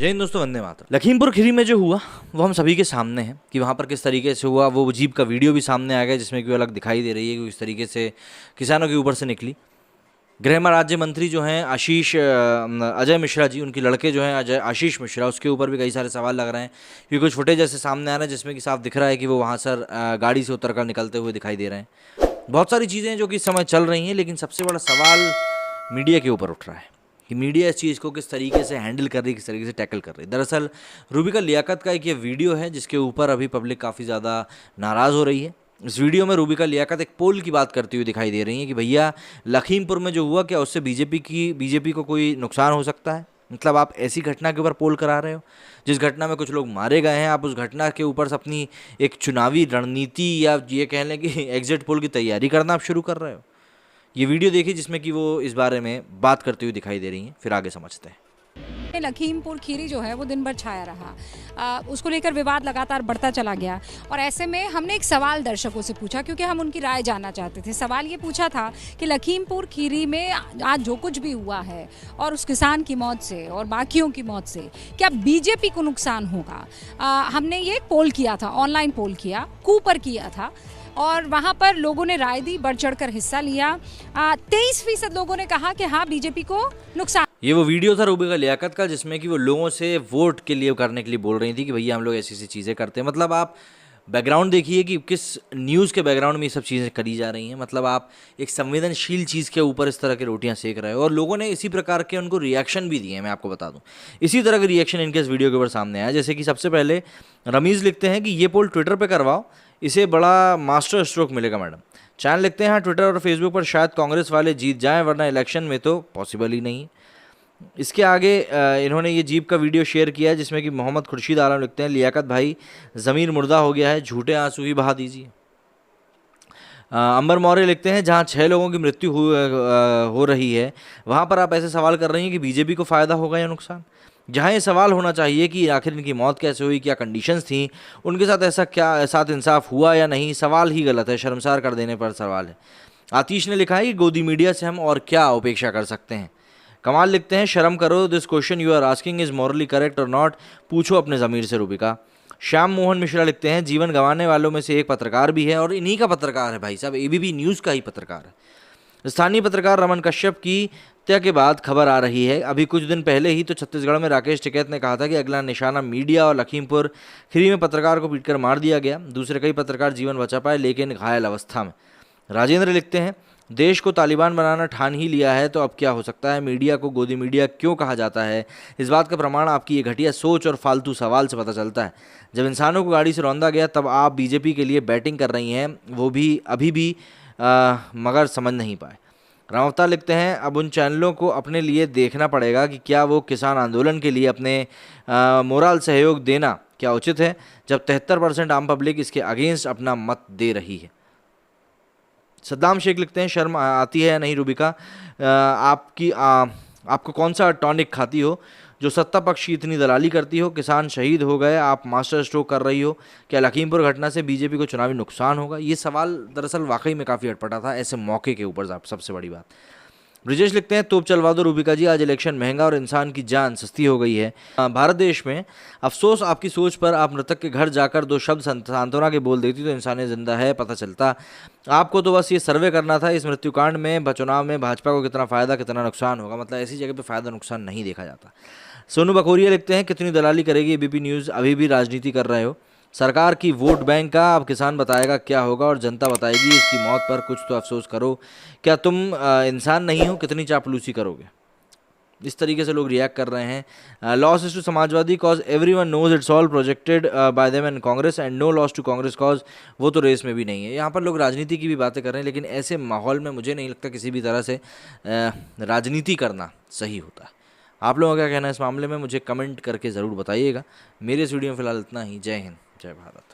जय हिंद दोस्तों, वंदे मातरम। लखीमपुर खीरी में जो हुआ वो हम सभी के सामने है कि वहाँ पर किस तरीके से हुआ। वो जीप का वीडियो भी सामने आ गया जिसमें कि वो अलग दिखाई दे रही है कि किस तरीके से किसानों के ऊपर से निकली। गृह राज्य मंत्री जो हैं अजय मिश्रा जी, उनके लड़के जो हैं आशीष मिश्रा, उसके ऊपर भी कई सारे सवाल लग रहे हैं क्योंकि कुछ फुटेज ऐसे सामने आ रहे हैं जिसमें कि साफ दिख रहा है कि वो वहाँ सर गाड़ी से उतर कर निकलते हुए दिखाई दे रहे हैं। बहुत सारी चीज़ें जो कि इस समय चल रही हैं, लेकिन सबसे बड़ा सवाल मीडिया के ऊपर उठ रहा है कि मीडिया इस चीज़ को किस तरीके से हैंडल कर रही है, किस तरीके से टैकल कर रही है। दरअसल रूबिका लियाकत का एक ये वीडियो है जिसके ऊपर अभी पब्लिक काफ़ी ज़्यादा नाराज़ हो रही है। इस वीडियो में रूबिका लियाकत एक पोल की बात करती हुई दिखाई दे रही हैं कि भैया लखीमपुर में जो हुआ, क्या उससे बीजेपी को कोई नुकसान हो सकता है? मतलब आप ऐसी घटना के ऊपर पोल करा रहे हो जिस घटना में कुछ लोग मारे गए हैं, आप उस घटना के ऊपर से अपनी एक चुनावी रणनीति या ये कह लें कि एग्जिट पोल की तैयारी करना आप शुरू कर रहे हो। ये वीडियो देखिए जिसमें कि वो इस बारे में बात करती हुई दिखाई दे रही हैं, फिर आगे समझते हैं। लखीमपुर खीरी जो है वो दिन भर छाया रहा, उसको लेकर विवाद लगातार बढ़ता चला गया और ऐसे में हमने एक सवाल दर्शकों से पूछा क्योंकि हम उनकी राय जानना चाहते थे। सवाल ये पूछा था कि लखीमपुर खीरी में आज जो कुछ भी हुआ है और उस किसान की मौत से और बाकियों की मौत से क्या बीजेपी को नुकसान होगा। हमने ये पोल किया था, ऑनलाइन पोल किया, कूपर किया था और वहाँ पर लोगों ने राय दी, बढ़ चढ़ कर हिस्सा लिया। 23% लोगों ने कहा कि हाँ बीजेपी को नुकसान। ये वो वीडियो था रूबिका लियाकत का जिसमें कि वो लोगों से वोट के लिए करने के लिए बोल रही थी कि भैया हम लोग ऐसी ऐसी चीज़ें करते हैं। मतलब आप बैकग्राउंड देखिए कि किस न्यूज़ के बैकग्राउंड में ये सब चीज़ें करी जा रही हैं। मतलब आप एक संवेदनशील चीज़ के ऊपर इस तरह की रोटियां सेक रहे हो और लोगों ने इसी प्रकार के उनको रिएक्शन भी दिए हैं। मैं आपको बता दूं, इसी तरह के रिएक्शन इनके इस वीडियो के ऊपर सामने आया। जैसे कि सबसे पहले रमीज़ लिखते हैं कि ये पोल ट्विटर पर करवाओ, इसे बड़ा मास्टर स्ट्रोक मिलेगा मैडम। चैन लिखते हैं हाँ ट्विटर और फेसबुक पर शायद कांग्रेस वाले जीत जाएं, वरना इलेक्शन में तो पॉसिबल ही नहीं। इसके आगे इन्होंने ये जीप का वीडियो शेयर किया है जिसमें कि मोहम्मद खुर्शीद आलम लिखते हैं लियाकत भाई ज़मीर मुर्दा हो गया है, झूठे आंसू ही बहा दीजिए। अंबर मौर्य लिखते हैं जहां 6 लोगों की मृत्यु हो रही है वहां पर आप ऐसे सवाल कर रही हैं कि बीजेपी को फ़ायदा होगा या नुकसान। जहां ये सवाल होना चाहिए कि आखिर इनकी मौत कैसे हुई, क्या कंडीशंस थी, उनके साथ ऐसा क्या साथ इंसाफ हुआ या नहीं, सवाल ही गलत है, शर्मसार कर देने पर सवाल है। आतिश ने लिखा है कि गोदी मीडिया से हम और क्या अपेक्षा कर सकते हैं। कमाल लिखते हैं शर्म करो, this question you are asking is morally correct or not, पूछो अपने ज़मीर से रूबिका। श्याम मोहन मिश्रा लिखते हैं जीवन गंवाने वालों में से एक पत्रकार भी है और इन्हीं का पत्रकार है भाई साहब, एबीपी न्यूज़ का ही पत्रकार है। स्थानीय पत्रकार रमन कश्यप की हत्या के बाद खबर आ रही है। अभी कुछ दिन पहले ही तो छत्तीसगढ़ में राकेश टिकैत ने कहा था कि अगला निशाना मीडिया और लखीमपुर खीरी में पत्रकार को पीटकर मार दिया गया। दूसरे कई पत्रकार जीवन बचा पाए लेकिन घायल अवस्था में। राजेंद्र लिखते हैं देश को तालिबान बनाना ठान ही लिया है तो अब क्या हो सकता है। मीडिया को गोदी मीडिया क्यों कहा जाता है, इस बात का प्रमाण आपकी ये घटिया सोच और फालतू सवाल से पता चलता है। जब इंसानों को गाड़ी से रौंदा गया तब आप बीजेपी के लिए बैटिंग कर रही हैं, वो भी अभी भी मगर समझ नहीं पाए। रावता लिखते हैं अब उन चैनलों को अपने लिए देखना पड़ेगा कि क्या वो किसान आंदोलन के लिए अपने मोरल सहयोग देना क्या उचित है जब 73% आम पब्लिक इसके अगेंस्ट अपना मत दे रही है। सद्दाम शेख लिखते हैं शर्म आती है या नहीं रूबिका, आपको कौन सा टॉनिक खाती हो जो सत्ता पक्ष की इतनी दलाली करती हो। किसान शहीद हो गए, आप मास्टर स्ट्रोक कर रही हो, क्या लखीमपुर घटना से बीजेपी को चुनावी नुकसान होगा। ये सवाल दरअसल वाकई में काफ़ी अटपटा था ऐसे मौके के ऊपर। सबसे बड़ी बात ब्रिजेश लिखते हैं तोप चलवा दो रूबिका जी, आज इलेक्शन महंगा और इंसान की जान सस्ती हो गई है भारत देश में। अफसोस आपकी सोच पर, आप मृतक के घर जाकर 2 शब्द सांत्वना के बोल देती तो इंसान जिंदा है पता चलता। आपको तो बस ये सर्वे करना था इस मृत्युकांड में चुनाव में भाजपा को कितना फ़ायदा कितना नुकसान होगा। मतलब ऐसी जगह पे फ़ायदा नुकसान नहीं देखा जाता। सोनू बकोरिया लिखते हैं कितनी दलाली करेगी एबीपी न्यूज़, अभी भी राजनीति कर रहे हो। सरकार की वोट बैंक का अब किसान बताएगा क्या होगा और जनता बताएगी इसकी मौत पर, कुछ तो अफसोस करो। क्या तुम इंसान नहीं हो, कितनी चापलूसी करोगे। इस तरीके से लोग रिएक्ट कर रहे हैं। Loss is to Samajwadi cause everyone knows it's all projected by them and Congress and no loss to Congress cause, वो तो रेस में भी नहीं है। यहाँ पर लोग राजनीति की भी बातें कर रहे हैं लेकिन ऐसे माहौल में मुझे नहीं लगता किसी भी तरह से राजनीति करना सही होता है। आप लोगों का क्या कहना है इस मामले में, मुझे कमेंट करके ज़रूर बताइएगा। मेरे इस वीडियो में फिलहाल इतना ही। जय हिंद, जय भारत।